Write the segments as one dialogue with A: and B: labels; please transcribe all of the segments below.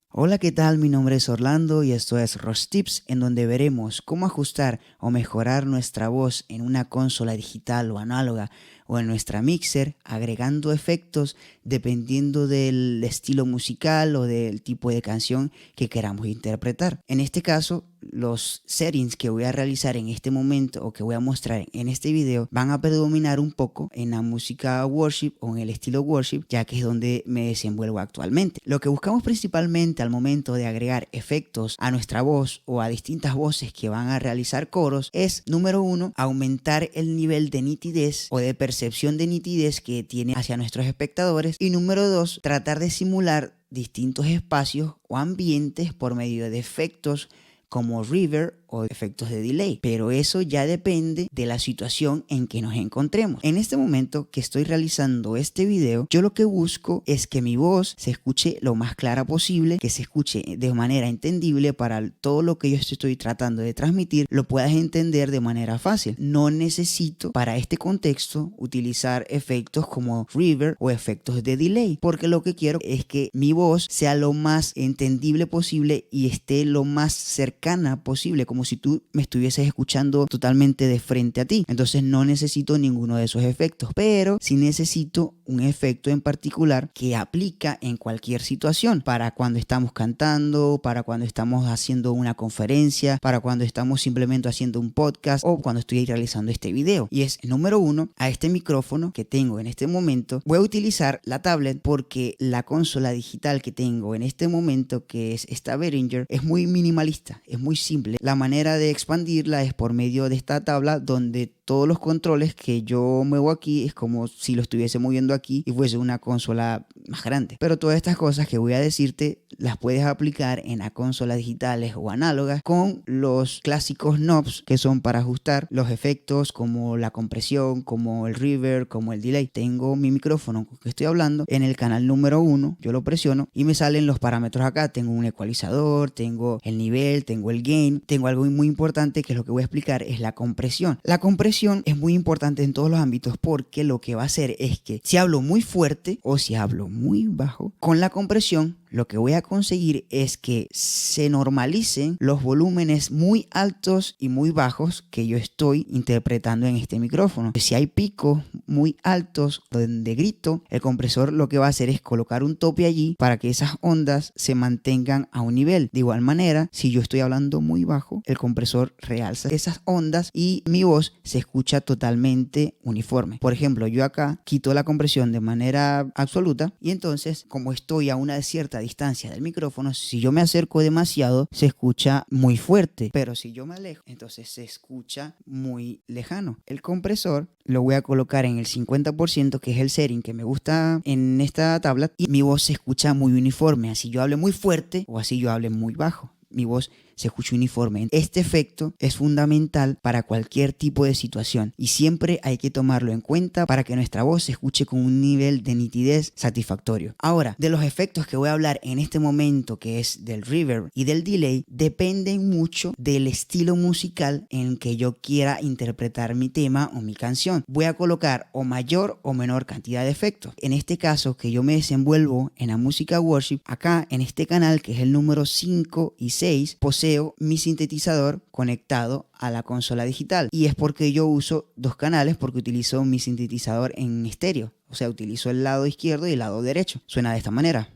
A: Hola, ¿qué tal? Mi nombre es Orlando y esto es Ross Tips, en donde veremos cómo ajustar o mejorar nuestra voz en una consola digital o análoga o en nuestra mixer, agregando efectos dependiendo del estilo musical o del tipo de canción que queramos interpretar. En este caso, los settings que voy a realizar en este momento o que voy a mostrar en este video van a predominar un poco en la música worship o en el estilo worship, ya que es donde me desenvuelvo actualmente. Lo que buscamos principalmente al momento de agregar efectos a nuestra voz o a distintas voces que van a realizar coros es, número uno, aumentar el nivel de nitidez o de percepción de nitidez que tiene hacia nuestros espectadores, y número dos, tratar de simular distintos espacios o ambientes por medio de efectos como reverb o efectos de delay, pero eso ya depende de la situación en que nos encontremos. En este momento que estoy realizando este video, yo lo que busco es que mi voz se escuche lo más clara posible, que se escuche de manera entendible para todo lo que yo estoy tratando de transmitir, lo puedas entender de manera fácil. No necesito para este contexto utilizar efectos como reverb o efectos de delay, porque lo que quiero es que mi voz sea lo más entendible posible y esté lo más cercana posible, como si tú me estuvieses escuchando totalmente de frente a ti. Entonces no necesito ninguno de esos efectos, pero sí necesito un efecto en particular que aplica en cualquier situación, para cuando estamos cantando, para cuando estamos haciendo una conferencia, para cuando estamos simplemente haciendo un podcast o cuando estoy realizando este video. Y es, número uno, a este micrófono que tengo en este momento. Voy a utilizar la tablet porque la consola digital que tengo en este momento, que es esta Behringer, es muy minimalista, es muy simple. La manera de expandirla es por medio de esta tabla, donde todos los controles que yo muevo aquí es como si lo estuviese moviendo aquí y fuese una consola más grande. Pero todas estas cosas que voy a decirte las puedes aplicar en las consolas digitales o análogas con los clásicos knobs que son para ajustar los efectos, como la compresión, como el reverb, como el delay. Tengo mi micrófono con que estoy hablando en el canal número 1, yo lo presiono y me salen los parámetros acá. Tengo un ecualizador, tengo el nivel, tengo el gain, tengo algo muy importante que es lo que voy a explicar, es la compresión. La compresión es muy importante en todos los ámbitos, porque lo que va a hacer es que si hablo muy fuerte o si hablo muy bajo, con la compresión lo que voy a conseguir es que se normalicen los volúmenes muy altos y muy bajos que yo estoy interpretando en este micrófono. Si hay picos muy altos donde grito, el compresor lo que va a hacer es colocar un tope allí para que esas ondas se mantengan a un nivel. De igual manera, si yo estoy hablando muy bajo, el compresor realza esas ondas y mi voz se escucha totalmente uniforme. Por ejemplo, yo acá quito la compresión de manera absoluta y entonces, como estoy a una cierta distancia del micrófono, si yo me acerco demasiado se escucha muy fuerte, pero si yo me alejo entonces se escucha muy lejano. El compresor lo voy a colocar en el 50%, que es el setting que me gusta en esta tabla, y mi voz se escucha muy uniforme, así yo hable muy fuerte o así yo hable muy bajo, mi voz se escucha uniforme. Este efecto es fundamental para cualquier tipo de situación y siempre hay que tomarlo en cuenta para que nuestra voz se escuche con un nivel de nitidez satisfactorio. Ahora, de los efectos que voy a hablar en este momento, que es del reverb y del delay, dependen mucho del estilo musical en que yo quiera interpretar mi tema o mi canción. Voy a colocar o mayor o menor cantidad de efectos. En este caso, que yo me desenvuelvo en la música worship, acá en este canal, que es el número 5 y 6, posee mi sintetizador conectado a la consola digital, y es porque yo uso dos canales, porque utilizo mi sintetizador en estéreo, o sea, utilizo el lado izquierdo y el lado derecho. Suena de esta manera.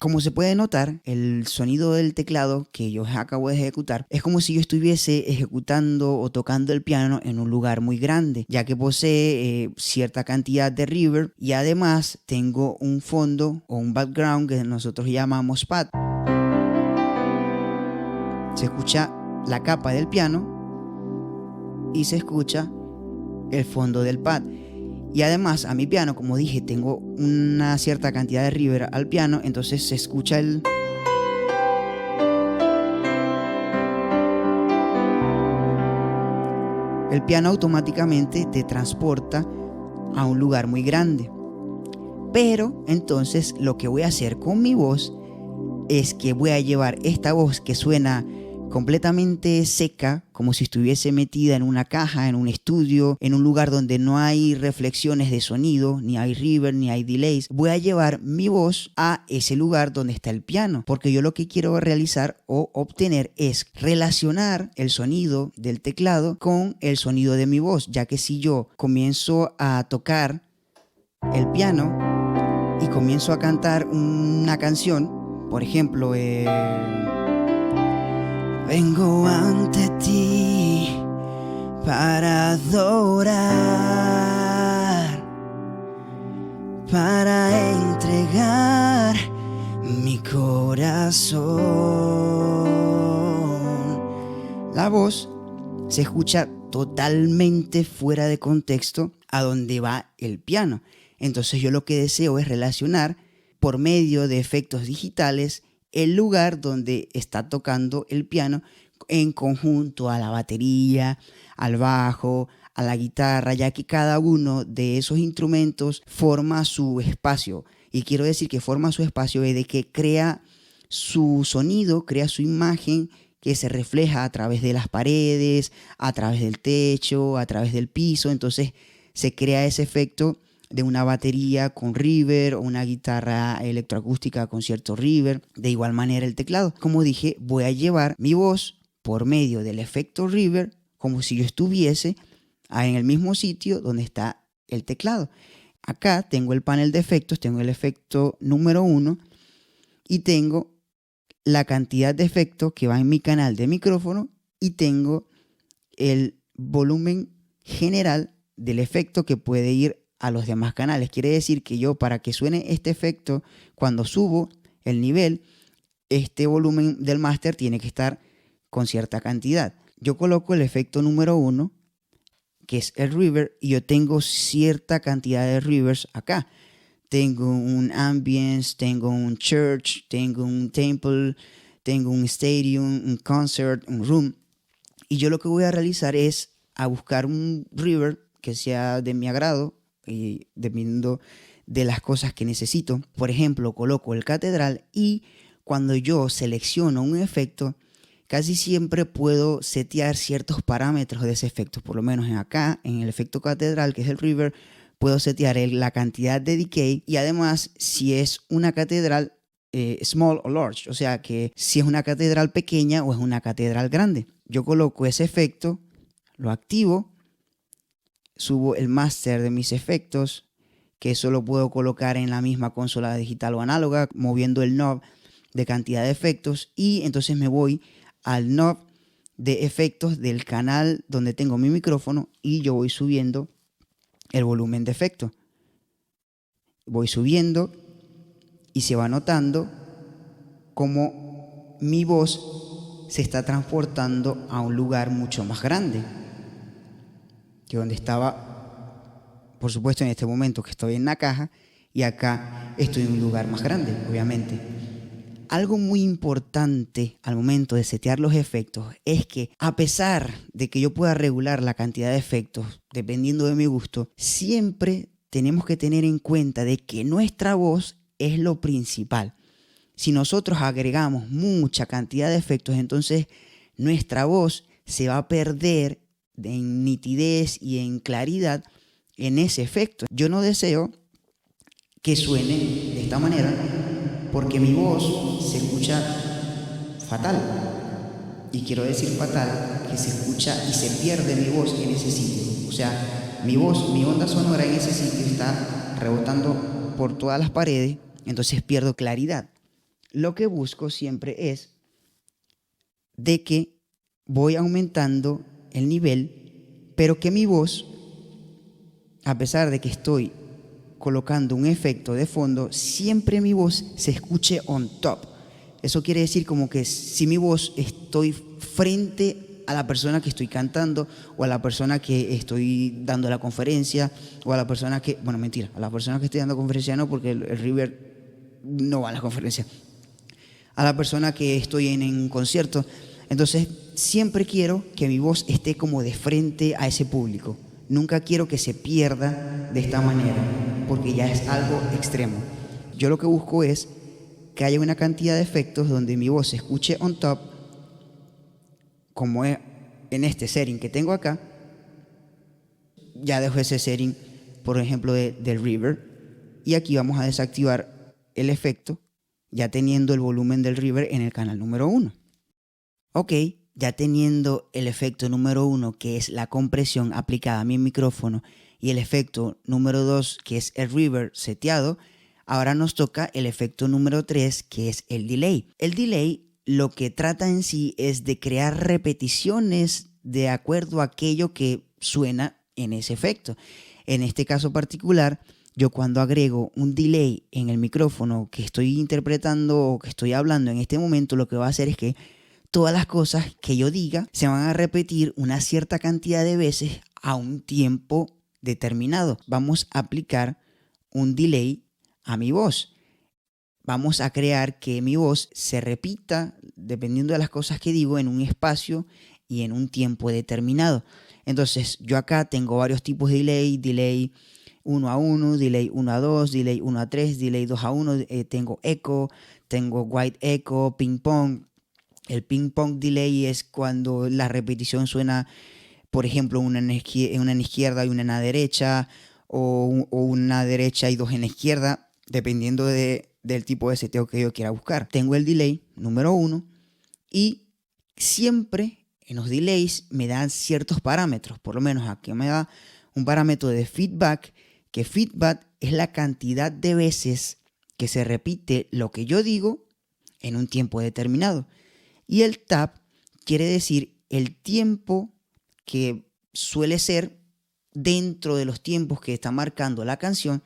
A: Como se puede notar, el sonido del teclado que yo acabo de ejecutar es como si yo estuviese ejecutando o tocando el piano en un lugar muy grande, ya que posee cierta cantidad de reverb, y además tengo un fondo o un background que nosotros llamamos pad. Se escucha la capa del piano y se escucha el fondo del pad. Y además a mi piano, como dije, tengo una cierta cantidad de reverb al piano, entonces se escucha el piano automáticamente te transporta a un lugar muy grande. Pero entonces lo que voy a hacer con mi voz es que voy a llevar esta voz que suena completamente seca, como si estuviese metida en una caja, en un estudio, en un lugar donde no hay reflexiones de sonido, ni hay reverb, ni hay delays. Voy a llevar mi voz a ese lugar donde está el piano, porque yo lo que quiero realizar o obtener es relacionar el sonido del teclado con el sonido de mi voz, ya que si yo comienzo a tocar el piano y comienzo a cantar una canción, por ejemplo, vengo ante ti para adorar, para entregar mi corazón. La voz se escucha totalmente fuera de contexto a donde va el piano. Entonces yo lo que deseo es relacionar por medio de efectos digitales el lugar donde está tocando el piano en conjunto a la batería, al bajo, a la guitarra, ya que cada uno de esos instrumentos forma su espacio. Y quiero decir que forma su espacio de que crea su sonido, crea su imagen que se refleja a través de las paredes, a través del techo, a través del piso. Entonces se crea ese efecto de una batería con reverb o una guitarra electroacústica con cierto reverb. De igual manera el teclado. Como dije, voy a llevar mi voz por medio del efecto reverb como si yo estuviese en el mismo sitio donde está el teclado. Acá tengo el panel de efectos, tengo el efecto número 1 y tengo la cantidad de efectos que va en mi canal de micrófono y tengo el volumen general del efecto que puede ir a los demás canales. Quiere decir que yo, para que suene este efecto, cuando subo el nivel, este volumen del máster tiene que estar con cierta cantidad. Yo coloco el efecto número 1, que es el reverb, y yo tengo cierta cantidad de reverbs acá. Tengo un ambience, tengo un church, tengo un temple, tengo un stadium, un concert, un room. Y yo lo que voy a realizar es a buscar un reverb que sea de mi agrado y dependiendo de las cosas que necesito. Por ejemplo, coloco el catedral y cuando yo selecciono un efecto, casi siempre puedo setear ciertos parámetros de ese efecto. Por lo menos acá, en el efecto catedral, que es el reverb, puedo setear la cantidad de decay y además si es una catedral small o large, o sea que si es una catedral pequeña o es una catedral grande. Yo coloco ese efecto, lo activo, subo el máster de mis efectos, que eso lo puedo colocar en la misma consola digital o análoga, moviendo el knob de cantidad de efectos, y entonces me voy al knob de efectos del canal donde tengo mi micrófono y yo voy subiendo el volumen de efecto. Voy subiendo y se va notando cómo mi voz se está transportando a un lugar mucho más grande que donde estaba, por supuesto, en este momento que estoy en la caja, y acá estoy en un lugar más grande, obviamente. Algo muy importante al momento de setear los efectos es que, a pesar de que yo pueda regular la cantidad de efectos dependiendo de mi gusto, siempre tenemos que tener en cuenta de que nuestra voz es lo principal. Si nosotros agregamos mucha cantidad de efectos, entonces nuestra voz se va a perder en nitidez y en claridad en ese efecto. Yo no deseo que suene de esta manera porque mi voz se escucha fatal. Y quiero decir fatal, que se escucha y se pierde mi voz en ese sitio. O sea, mi voz, mi onda sonora en ese sitio está rebotando por todas las paredes, entonces pierdo claridad. Lo que busco siempre es de que voy aumentando el nivel, pero que mi voz, a pesar de que estoy colocando un efecto de fondo, siempre mi voz se escuche on top. Eso quiere decir como que si mi voz estoy frente a la persona que estoy cantando o a la persona que estoy dando la conferencia o a la persona que, bueno, mentira, a la persona que estoy dando conferencia no, porque el reverb no va a la conferencia, a la persona que estoy en un concierto. Entonces siempre quiero que mi voz esté como de frente a ese público. Nunca quiero que se pierda de esta manera, porque ya es algo extremo. Yo lo que busco es que haya una cantidad de efectos donde mi voz se escuche on top como es en este setting que tengo acá, ya dejo ese setting, por ejemplo, del reverb. Y aquí vamos a desactivar el efecto, ya teniendo el volumen del reverb en el canal número 1. Ok, ya teniendo el efecto número 1, que es la compresión aplicada a mi micrófono, y el efecto número 2, que es el reverb seteado, ahora nos toca el efecto número 3, que es el delay. El delay lo que trata en sí es de crear repeticiones de acuerdo a aquello que suena en ese efecto. En este caso particular, yo cuando agrego un delay en el micrófono que estoy interpretando o que estoy hablando en este momento, lo que va a hacer es que todas las cosas que yo diga se van a repetir una cierta cantidad de veces a un tiempo determinado. Vamos a aplicar un delay a mi voz. Vamos a crear que mi voz se repita, dependiendo de las cosas que digo, en un espacio y en un tiempo determinado. Entonces, yo acá tengo varios tipos de delay: delay 1 a 1, delay 1 a 2, delay 1 a 3, delay 2 a 1, tengo echo, tengo white echo, ping pong. El ping pong delay es cuando la repetición suena, por ejemplo, una en la izquierda y una en la derecha, o una derecha y dos en la izquierda, dependiendo del tipo de seteo que yo quiera buscar. Tengo el delay número 1 y siempre en los delays me dan ciertos parámetros. Por lo menos aquí me da un parámetro de feedback, que feedback es la cantidad de veces que se repite lo que yo digo en un tiempo determinado. Y el tap quiere decir el tiempo que suele ser dentro de los tiempos que está marcando la canción,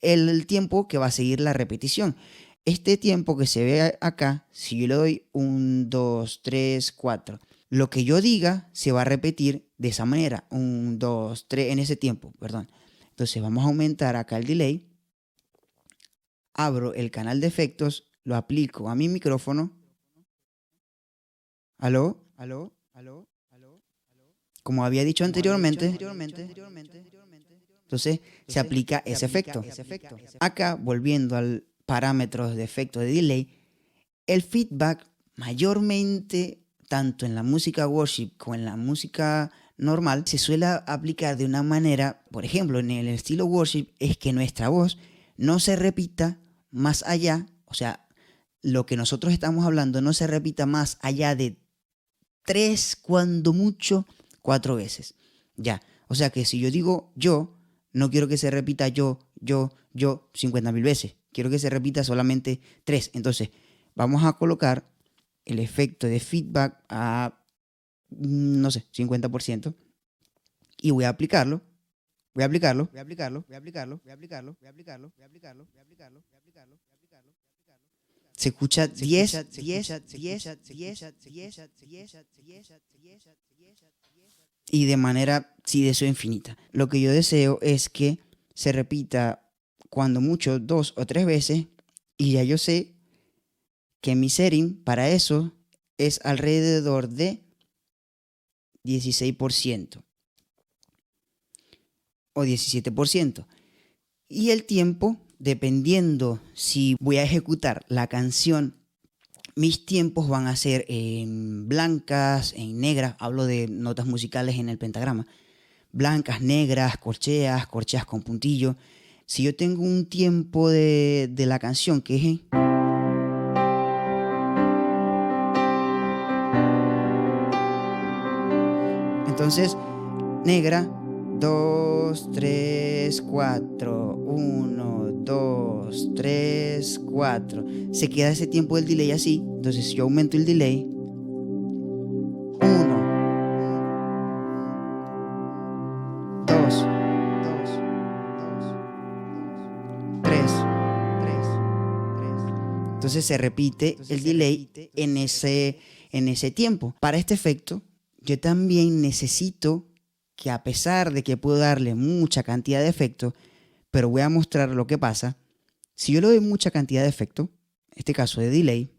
A: el tiempo que va a seguir la repetición. Este tiempo que se ve acá, si yo le doy 1, 2, 3, 4, lo que yo diga se va a repetir de esa manera, 1, 2, 3, en ese tiempo, perdón. Entonces vamos a aumentar acá el delay, abro el canal de efectos, lo aplico a mi micrófono. ¿Aló? ¿Aló? ¿Aló? ¿Aló? Como había dicho anteriormente, entonces se aplica ese efecto. Acá, volviendo al parámetros de efecto de delay, el feedback mayormente, tanto en la música worship como en la música normal, se suele aplicar de una manera, por ejemplo, en el estilo worship, es que nuestra voz no se repita más allá, o sea, lo que nosotros estamos hablando no se repita más allá de 3, cuando mucho, 4 veces. Ya. O sea que si yo digo yo, no quiero que se repita yo 50.000 veces. Quiero que se repita solamente 3. Entonces, vamos a colocar el efecto de feedback a, no sé, 50%. Y voy a aplicarlo. Se escucha 10, 10, 10, 10, 10, y de manera, sí, de eso infinita. Lo que yo deseo es que se repita cuando mucho 2 o 3 veces, y ya yo sé que mi setting para eso es alrededor de 16% o 17%. Y el tiempo, dependiendo si voy a ejecutar la canción, mis tiempos van a ser en blancas, en negras. Hablo de notas musicales en el pentagrama. Blancas, negras, corcheas con puntillo. Si yo tengo un tiempo de la canción que es entonces, negra, 2, 3, 4, 1, 2, 3, 4. Se queda ese tiempo del delay así. Entonces, si yo aumento el delay, 1, 2, 3. Entonces se repite el delay en ese tiempo. Para este efecto, yo también necesito que, a pesar de que puedo darle mucha cantidad de efecto, pero voy a mostrar lo que pasa. Si yo le doy mucha cantidad de efecto, en este caso de delay,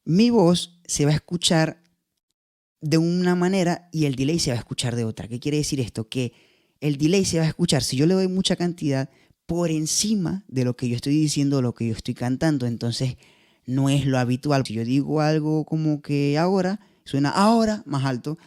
A: mi voz se va a escuchar de una manera y el delay se va a escuchar de otra. ¿Qué quiere decir esto? Que el delay se va a escuchar, si yo le doy mucha cantidad, por encima de lo que yo estoy diciendo o lo que yo estoy cantando. Entonces no es lo habitual. Si yo digo algo como que ahora, suena ahora más alto,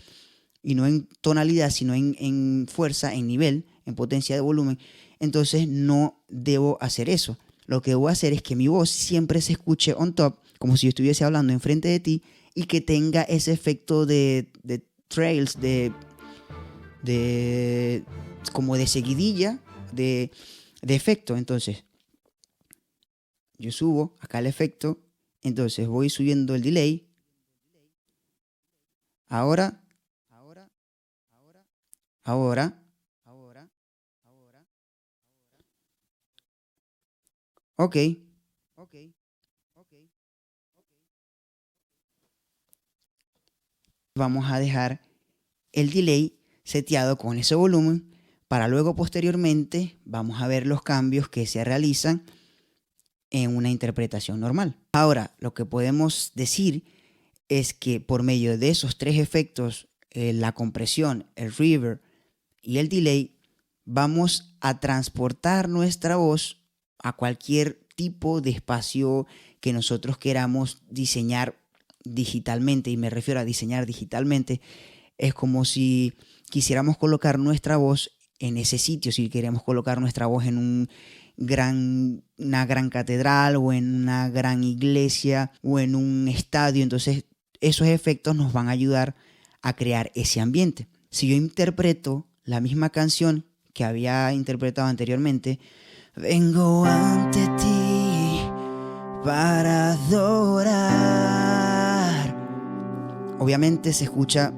A: y no en tonalidad, sino en fuerza, en nivel, en potencia de volumen, entonces no debo hacer eso. Lo que debo hacer es que mi voz siempre se escuche on top, como si yo estuviese hablando enfrente de ti, y que tenga ese efecto de trails, de como de seguidilla, de efecto. Entonces, yo subo acá el efecto, entonces voy subiendo el delay. Ahora, ahora, ok. Vamos a dejar el delay seteado con ese volumen para luego posteriormente vamos a ver los cambios que se realizan en una interpretación normal. Ahora, lo que podemos decir es que por medio de esos tres efectos, la compresión, el reverb y el delay, vamos a transportar nuestra voz a cualquier tipo de espacio que nosotros queramos diseñar digitalmente. Y me refiero a diseñar digitalmente, es como si quisiéramos colocar nuestra voz en ese sitio, si queremos colocar nuestra voz en una gran catedral o en una gran iglesia o en un estadio. Entonces esos efectos nos van a ayudar a crear ese ambiente. Si yo interpreto la misma canción que había interpretado anteriormente, vengo ante ti para adorar, obviamente se escucha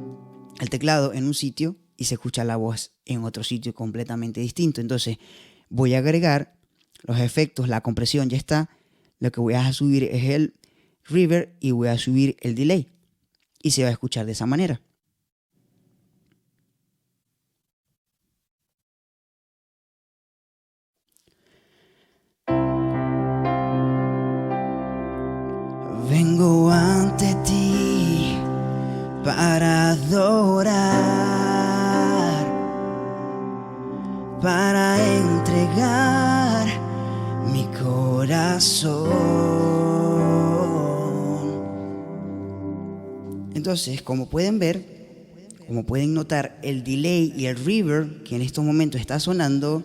A: el teclado en un sitio y se escucha la voz en otro sitio completamente distinto. Entonces voy a agregar los efectos, la compresión ya está. Lo que voy a subir es el reverb y voy a subir el delay y se va a escuchar de esa manera. Vengo ante ti para adorar, para entregar mi corazón. Entonces, como pueden ver, como pueden notar, el delay y el reverb que en estos momentos está sonando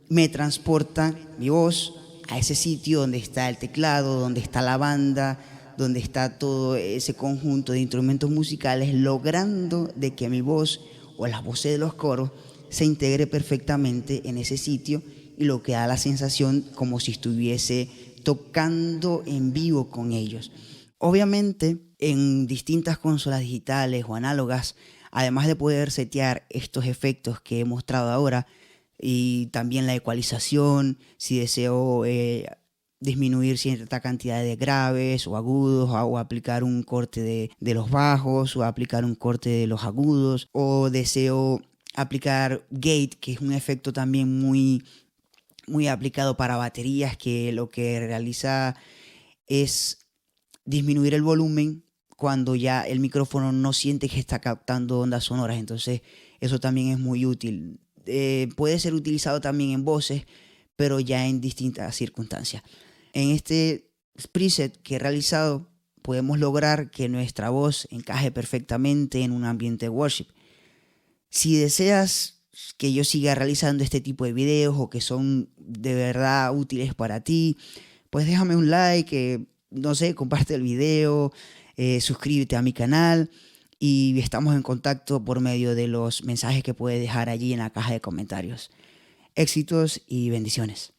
A: me transporta mi voz a ese sitio donde está el teclado, donde está la banda, donde está todo ese conjunto de instrumentos musicales, logrando de que mi voz o las voces de los coros se integre perfectamente en ese sitio, y lo que da la sensación como si estuviese tocando en vivo con ellos. Obviamente, en distintas consolas digitales o análogas, además de poder setear estos efectos que he mostrado ahora, y también la ecualización, si deseo disminuir cierta cantidad de graves o agudos, o aplicar un corte de los bajos, o aplicar un corte de los agudos, o deseo aplicar gate, que es un efecto también muy aplicado para baterías, que lo que realiza es disminuir el volumen cuando ya el micrófono no siente que está captando ondas sonoras. Entonces eso también es muy útil. Puede ser utilizado también en voces, pero ya en distintas circunstancias. En este preset que he realizado podemos lograr que nuestra voz encaje perfectamente en un ambiente de worship. Si deseas que yo siga realizando este tipo de videos o que son de verdad útiles para ti, pues déjame un like, no sé, comparte el video, suscríbete a mi canal, y estamos en contacto por medio de los mensajes que puedes dejar allí en la caja de comentarios. Éxitos y bendiciones.